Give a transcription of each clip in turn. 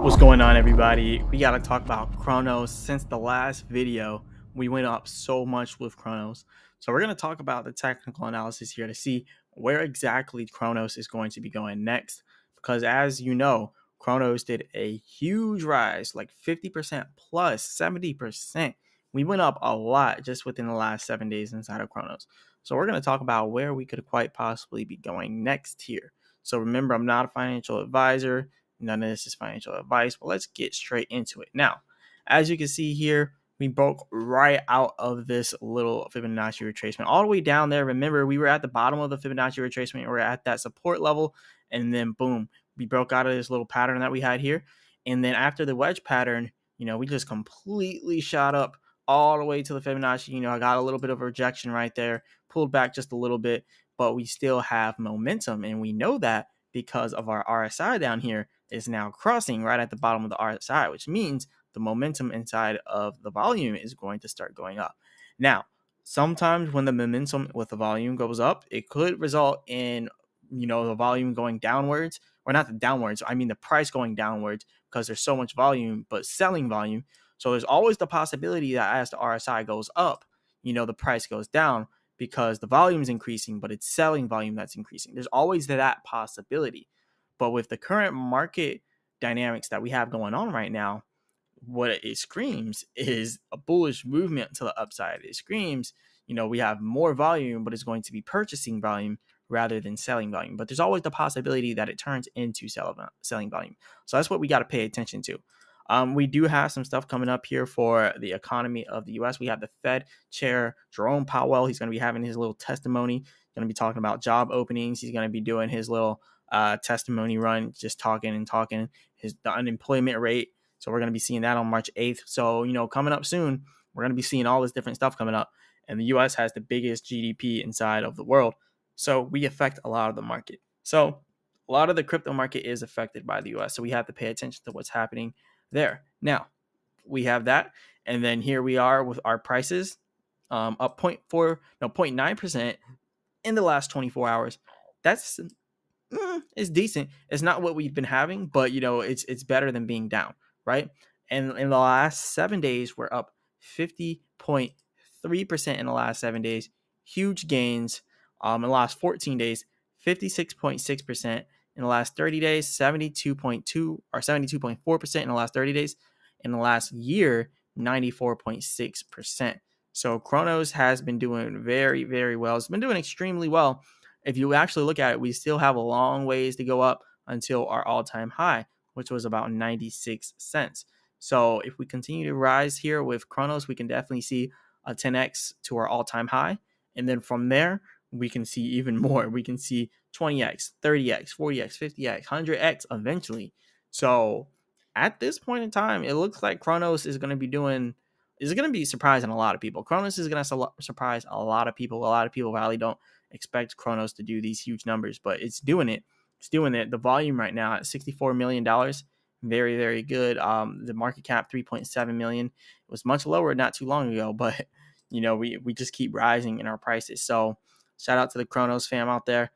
What's going on, everybody? We got to talk about CRONOS. Since the last video, we went up so much with CRONOS. So we're going to talk about the technical analysis here to see where exactly CRONOS is going to be going next. Because as you know, CRONOS did a huge rise, like 50% plus 70%. We went up a lot just within the last 7 days inside of CRONOS. So we're going to talk about where we could quite possibly be going next here. So remember, I'm not a financial advisor. None of this is financial advice, but let's get straight into it. Now, as you can see here, we broke right out of this little Fibonacci retracement all the way down there. Remember, we were at the bottom of the Fibonacci retracement. We were at that support level, and then boom, we broke out of this little pattern that we had here. And then after the wedge pattern, we just completely shot up all the way to the Fibonacci. I got a little bit of a rejection right there, pulled back just a little bit, but we still have momentum, and we know that because of our RSI down here is now crossing right at the bottom of the RSI, which means the momentum inside of the volume is going to start going up. Now, sometimes when the momentum with the volume goes up, it could result in, the volume going downwards, or not the downwards, I mean the price going downwards because there's so much volume, but selling volume. So there's always the possibility that as the RSI goes up, the price goes down because the volume is increasing, but it's selling volume that's increasing. There's always that possibility. But with the current market dynamics that we have going on right now, what it screams is a bullish movement to the upside. It screams, we have more volume, but it's going to be purchasing volume rather than selling volume. But there's always the possibility that it turns into selling volume. So that's what we got to pay attention to. We do have some stuff coming up here for the economy of the U.S. We have the Fed Chair Jerome Powell. He's going to be having his little testimony. He's going to be talking about job openings. He's going to be doing his little testimony run, just talking the unemployment rate. So we're going to be seeing that on March 8th. So, coming up soon, we're going to be seeing all this different stuff coming up. And the U.S. has the biggest GDP inside of the world. So we affect a lot of the market. So a lot of the crypto market is affected by the U.S. So we have to pay attention to what's happening there. Now, we have that. And then here we are with our prices up 0.9% in the last 24 hours. That's it's decent. It's not what we've been having, but it's better than being down, right? And in the last 7 days, we're up 50.3% in the last 7 days. Huge gains. In the last 14 days, 56.6%. In the last 30 days, 72.2 or 72.4% in the last 30 days. In the last year, 94.6%. So CRONOS has been doing very, very well. It's been doing extremely well. If you actually look at it, we still have a long ways to go up until our all-time high, which was about 96 cents. So if we continue to rise here with CRONOS, we can definitely see a 10x to our all-time high. And then from there, we can see even more. We can see 20x, 30x, 40x, 50x, 100x eventually. So at this point in time, it looks like CRONOS is going to be surprising a lot of people. CRONOS is going to surprise a lot of people. A lot of people probably don't expect CRONOS to do these huge numbers, but it's doing it. It's doing it. The volume right now at $64 million, very, very good. The market cap, 3.7 million. It was much lower not too long ago, but we just keep rising in our prices. So shout out to the CRONOS fam out there.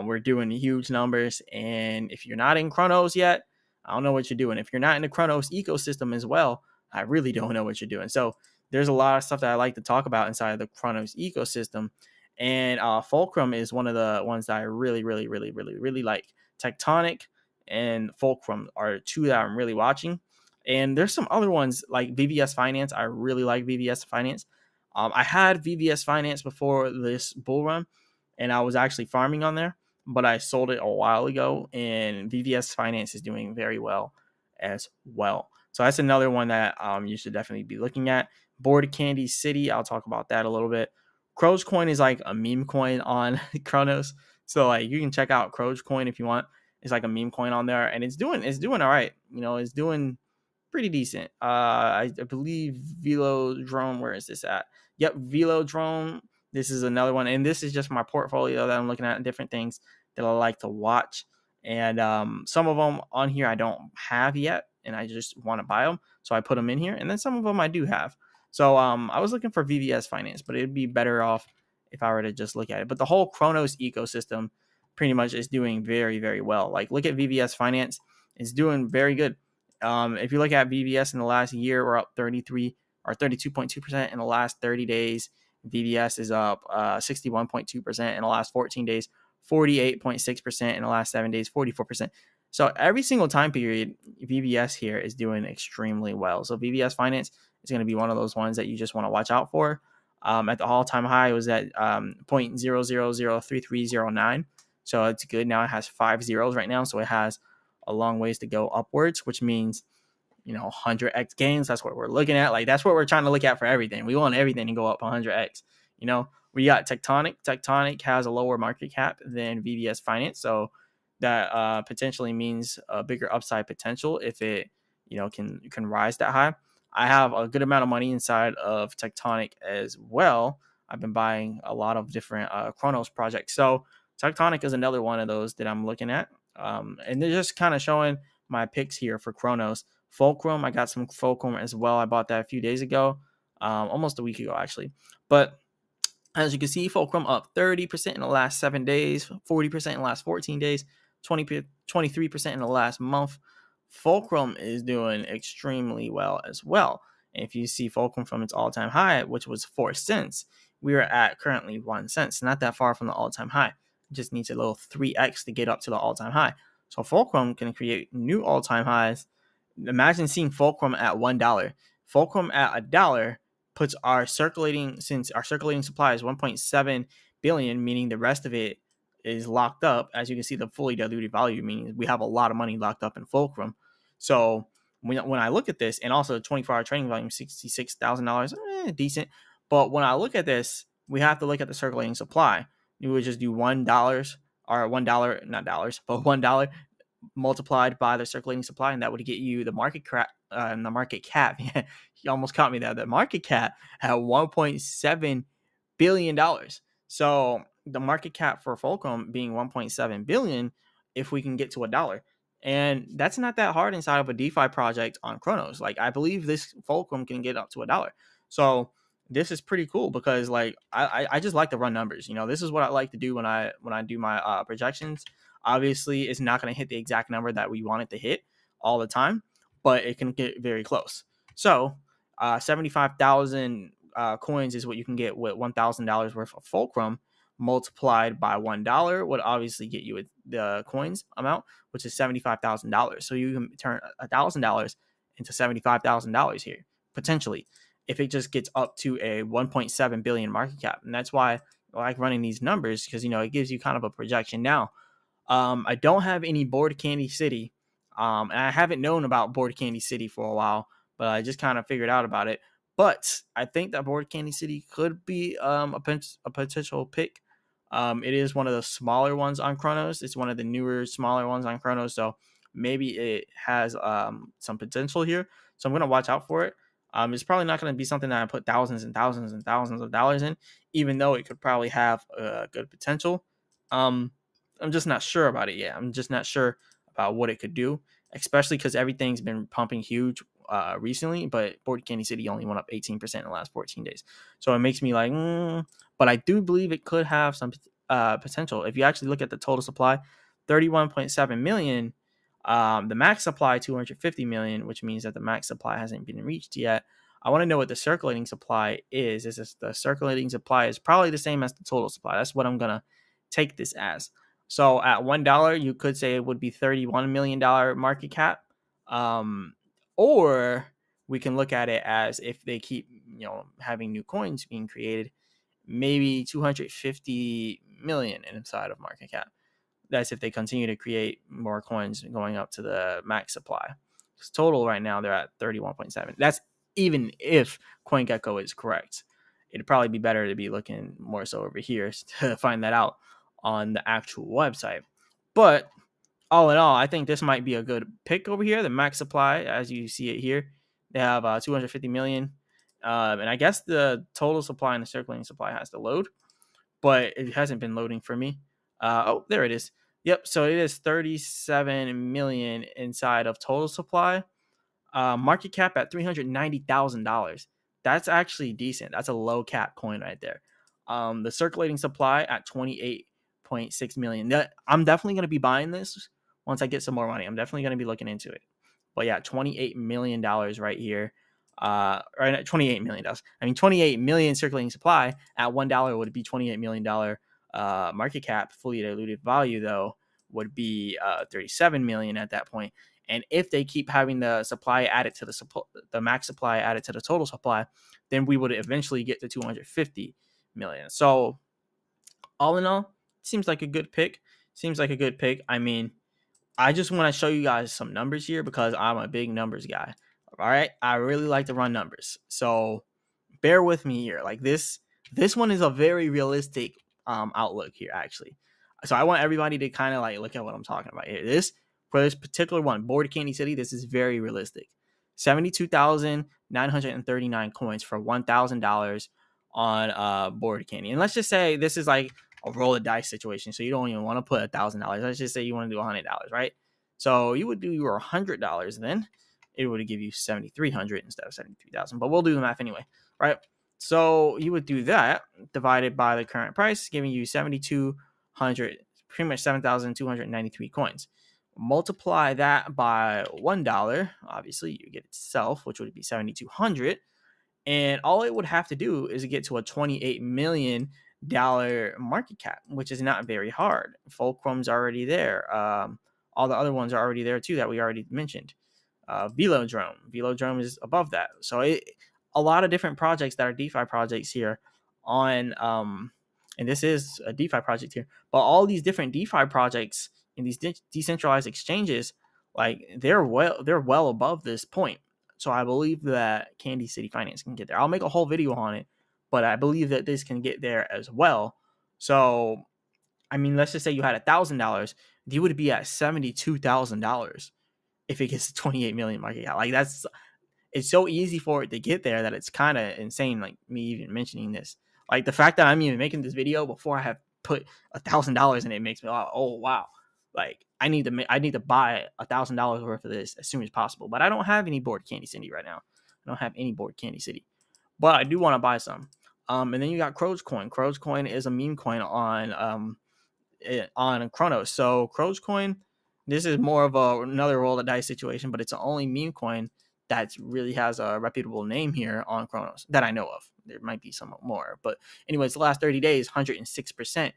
We're doing huge numbers, and if you're not in CRONOS yet, I don't know what you're doing. If you're not in the CRONOS ecosystem as well, I really don't know what you're doing. So there's a lot of stuff that I like to talk about inside of the CRONOS ecosystem. And Fulcrum is one of the ones that I really, really, really, really, really like. Tectonic and Fulcrum are two that I'm really watching. And there's some other ones like vvs Finance. I really like vvs Finance. I had vvs Finance before this bull run, and I was actually farming on there, but I sold it a while ago, and vvs Finance is doing very well as well. So that's another one that you should definitely be looking at. Board Candy City, I'll talk about that a little bit. Crows Coin is like a meme coin on CRONOS. So like you can check out Crows Coin if you want. It's like a meme coin on there, and it's doing all right. It's doing pretty decent. I believe Velodrome, where is this at? Yep, Velodrome. This is another one, and this is just my portfolio that I'm looking at, different things that I like to watch. And some of them on here I don't have yet, and I just want to buy them, so I put them in here. And then some of them I do have. So I was looking for vvs Finance, but it'd be better off if I were to just look at it. But the whole CRONOS ecosystem pretty much is doing very, very well. Like look at vvs Finance. It's doing very good. If you look at VVS in the last year, we're up 33 or 32.2% in the last 30 days. VVS is up 61.2% in the last 14 days, 48.6% in the last 7 days, 44%. So every single time period, VVS here is doing extremely well. So VVS Finance is going to be one of those ones that you just want to watch out for. At the all-time high, it was at 0.0003309. So it's good. Now it has 5 zeros right now. So it has a long ways to go upwards, which means 100x gains. That's what we're looking at. Like, that's what we're trying to look at for everything. We want everything to go up 100x. We got Tectonic has a lower market cap than VVS Finance, so that potentially means a bigger upside potential if it can rise that high. I have a good amount of money inside of Tectonic as well. I've been buying a lot of different CRONOS projects, so Tectonic is another one of those that I'm looking at, and they're just kind of showing my picks here for CRONOS. Fulcrum, I got some Fulcrum as well. I bought that a few days ago, almost a week ago actually. But as you can see, Fulcrum up 30% in the last 7 days, 40% in the last 14 days, 23% in the last month. Fulcrum is doing extremely well as well. And if you see Fulcrum from its all-time high, which was 4 cents, we are at currently 1 cent. Not that far from the all-time high. It just needs a little 3x to get up to the all-time high. So Fulcrum can create new all-time highs. Imagine seeing Fulcrum at $1. Fulcrum at $1 puts our circulating supply is 1.7 billion, meaning the rest of it is locked up. As you can see, the fully diluted value, meaning we have a lot of money locked up in Fulcrum. So when I look at this, and also 24-hour trading volume, $66,000, decent. But when I look at this, we have to look at the circulating supply. You would just do $1 or $1, not dollars, but $1 multiplied by the circulating supply, and that would get you the market cap. Yeah, you almost caught me there. The market cap at $1.7 billion. So the market cap for Fulcrum being 1.7 billion, if we can get to $1. And that's not that hard inside of a DeFi project on CRONOS. Like, I believe this Fulcrum can get up to $1. So this is pretty cool because, like, I just like to run numbers. This is what I like to do when I do my projections. Obviously, it's not going to hit the exact number that we want it to hit all the time, but it can get very close. So 75,000 coins is what you can get with $1,000 worth of Fulcrum, multiplied by $1 would obviously get you the coins amount, which is $75,000. So you can turn $1,000 into $75,000 here, potentially, if it just gets up to a 1.7 billion market cap. And that's why I like running these numbers, because it gives you kind of a projection. Now, I don't have any Board Candy City, and I haven't known about Board Candy City for a while, but I just kind of figured out about it. But I think that Board Candy City could be a potential pick. It is one of the smaller ones on CRONOS. It's one of the newer, smaller ones on CRONOS, so maybe it has some potential here. So I'm going to watch out for it. It's probably not going to be something that I put thousands and thousands and thousands of dollars in, even though it could probably have good potential. I'm just not sure about it yet. I'm just not sure about what it could do, especially because everything's been pumping huge recently, but Board Candy City only went up 18% in the last 14 days. So it makes me like, but I do believe it could have some potential. If you actually look at the total supply, 31.7 million, the max supply, 250 million, which means that the max supply hasn't been reached yet. I want to know what the circulating supply is. The circulating supply is probably the same as the total supply. That's what I'm going to take this as. So at $1, you could say it would be $31 million market cap. Or we can look at it as, if they keep, having new coins being created, maybe 250 million inside of market cap. That's if they continue to create more coins going up to the max supply. Because total right now, they're at 31.7. That's even if CoinGecko is correct. It'd probably be better to be looking more so over here to find that out on the actual website. But all in all, I think this might be a good pick over here. The max supply, as you see it here, they have 250 million. And I guess the total supply and the circulating supply has to load, but it hasn't been loading for me. Oh, there it is. Yep. So it is 37 million inside of total supply. Market cap at $390,000. That's actually decent. That's a low cap coin right there. The circulating supply at 28.6 million. I'm definitely going to be buying this once I get some more money. I'm definitely going to be looking into it. But yeah, $28 million right here. Or not $28 million. I mean, 28 million circulating supply at $1 would be $28 million market cap. Fully diluted value, though, would be 37 million at that point. And if they keep having the supply added to the max supply added to the total supply, then we would eventually get to 250 million. So all in all, seems like a good pick. Seems like a good pick. I mean, I just want to show you guys some numbers here because I'm a big numbers guy. All right, I really like to run numbers, so bear with me here. Like this one is a very realistic outlook here, actually. So I want everybody to kind of like look at what I'm talking about here. This for this particular one, Board Candy City, this is very realistic. 72,939 coins for $1,000 on Board Candy. And let's just say this is like a roll of dice situation. So you don't even want to put $1,000. Let's just say you want to do $100, right? So you would do your $100 then. It would give you 7,300 instead of 73,000. But we'll do the math anyway, right? So you would do that divided by the current price, giving you 7,200, pretty much 7,293 coins. Multiply that by $1, obviously you get itself, which would be 7,200. And all it would have to do is get to a $28 million market cap, which is not very hard. Fulcrum's already there. All the other ones are already there too that we already mentioned. Velodrome is above that. So a lot of different projects that are DeFi projects here on and this is a DeFi project here, but all these different DeFi projects in these decentralized exchanges, like they're well above this point. So I believe that Candy City Finance can get there. I'll make a whole video on it, but I believe that this can get there as well. So I mean, let's just say you had $1,000, you would be at $72,000 if it gets to 28 million market cap. Like it's so easy for it to get there that it's kind of insane. Like me even mentioning this, like the fact that I'm even making this video before I have put $1,000 in it makes me like, oh wow, like I need to buy $1,000 worth of this as soon as possible. But I don't have any Board Candy City right now. I don't have any Board Candy City, but I do want to buy some. And then you got CRO's coin. CRO's coin is a meme coin on CRONOS. So CRO's coin, this is more of another roll of dice situation, but it's the only meme coin that really has a reputable name here on CRONOS that I know of. There might be some more, but anyways, the last 30 days, 106%.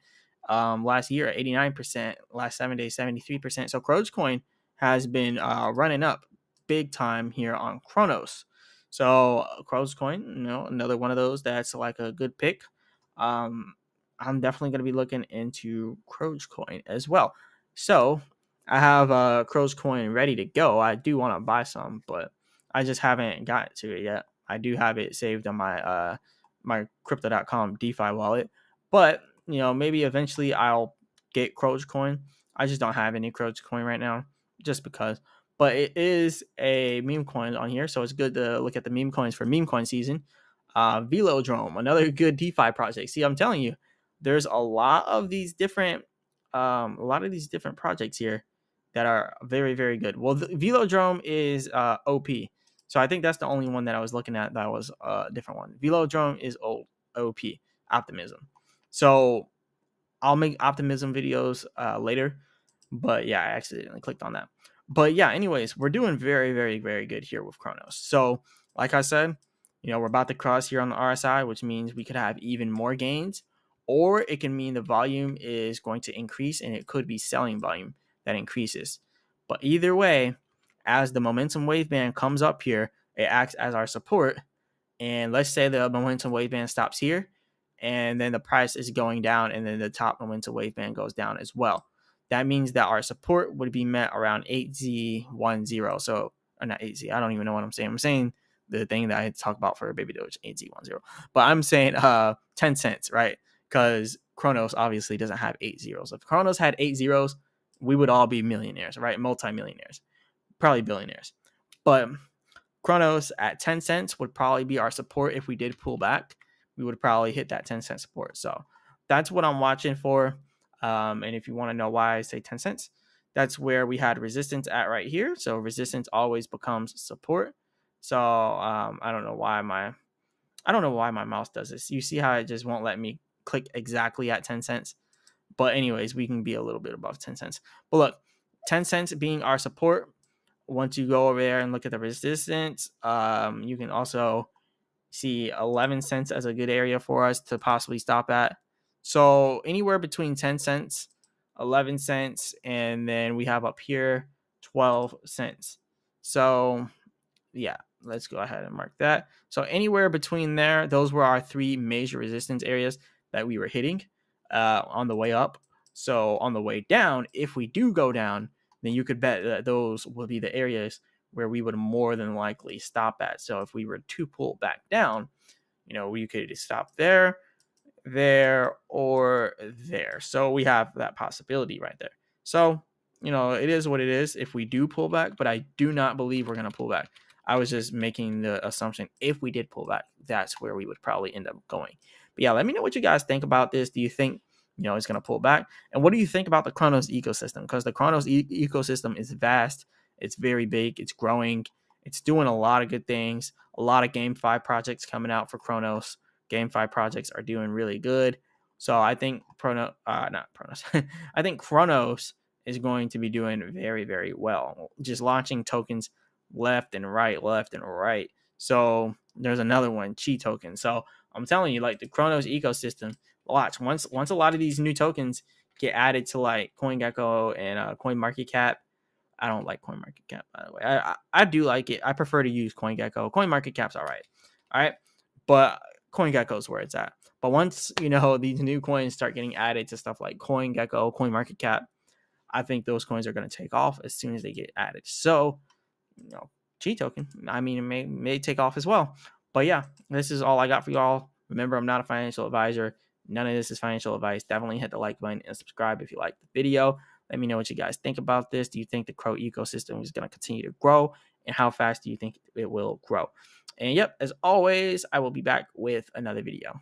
Last year, 89%. Last 7 days, 73%. So CRO's coin has been running up big time here on CRONOS. So CRO's coin, another one of those that's like a good pick. I'm definitely going to be looking into CRO's coin as well. So I have CRO's coin ready to go. I do want to buy some, but I just haven't gotten to it yet. I do have it saved on my my crypto.com DeFi wallet, but maybe eventually I'll get CRO's coin. I just don't have any CRO's coin right now, just because. But it is a meme coin on here, so it's good to look at the meme coins for meme coin season. Velodrome, another good DeFi project. See, I'm telling you, there's a lot of these different projects here that are very, very good. Well, the Velodrome is OP. So I think that's the only one that I was looking at that was a different one. Velodrome is OP, Optimism. So I'll make Optimism videos later. But yeah, I accidentally clicked on that. But yeah, anyways, we're doing very, very, very good here with CRONOS. So like I said, we're about to cross here on the RSI, which means we could have even more gains. Or it can mean the volume is going to increase and it could be selling volume that increases. But either way, as the momentum wave band comes up here, it acts as our support. And let's say the momentum wave band stops here and then the price is going down and then the top momentum wave band goes down as well. That means that our support would be met around 8Z10. So, or not 8Z, I don't even know what I'm saying. I'm saying the thing that I talk about for Baby Doge, 8Z10. But I'm saying 10 cents, right? Because CRONOS obviously doesn't have 8 zeros. If CRONOS had 8 zeros, we would all be millionaires, right? Multi-millionaires, probably billionaires. But CRONOS at 10 cents would probably be our support. If we did pull back, we would probably hit that 10-cent support. So that's what I'm watching for. And if you want to know why I say 10 cents, that's where we had resistance at right here. So resistance always becomes support. So I don't know why my mouse does this. You see how it just won't let me click exactly at 10 cents. But anyways, we can be a little bit above 10 cents. But look, 10 cents being our support, once you go over there and look at the resistance, you can also see 11 cents as a good area for us to possibly stop at. So anywhere between 10 cents, 11 cents, and then we have up here 12 cents. So yeah, let's go ahead and mark that. So anywhere between there, those were our three major resistance areas that we were hitting on the way up. So on the way down, if we do go down, then you could bet that those will be the areas where we would more than likely stop at. So if we were to pull back down, we could stop there, or there. So we have that possibility right there. So, it is what it is if we do pull back, but I do not believe we're going to pull back. I was just making the assumption if we did pull back, that's where we would probably end up going. But yeah, let me know what you guys think about this. Do you think, it's going to pull back? And what do you think about the CRONOS ecosystem? Because the CRONOS ecosystem is vast. It's very big. It's growing. It's doing a lot of good things. A lot of GameFi projects coming out for CRONOS. GameFi projects are doing really good. So I think I think CRONOS is going to be doing very, very well. Just launching tokens left and right. So there's another one, Chi token. So I'm telling you, like the CRONOS ecosystem, watch once a lot of these new tokens get added to like CoinGecko and CoinMarketCap. I don't like CoinMarketCap, by the way. I do like it. I prefer to use CoinGecko. CoinMarketCap's all right, but CoinGecko's where it's at. But once these new coins start getting added to stuff like CoinGecko, CoinMarketCap, I think those coins are going to take off as soon as they get added. So, Chi token, I mean, it may take off as well. But yeah, this is all I got for y'all. Remember, I'm not a financial advisor. None of this is financial advice. Definitely hit the like button and subscribe if you like the video. Let me know what you guys think about this. Do you think the CRO ecosystem is going to continue to grow? And how fast do you think it will grow? And yep, as always, I will be back with another video.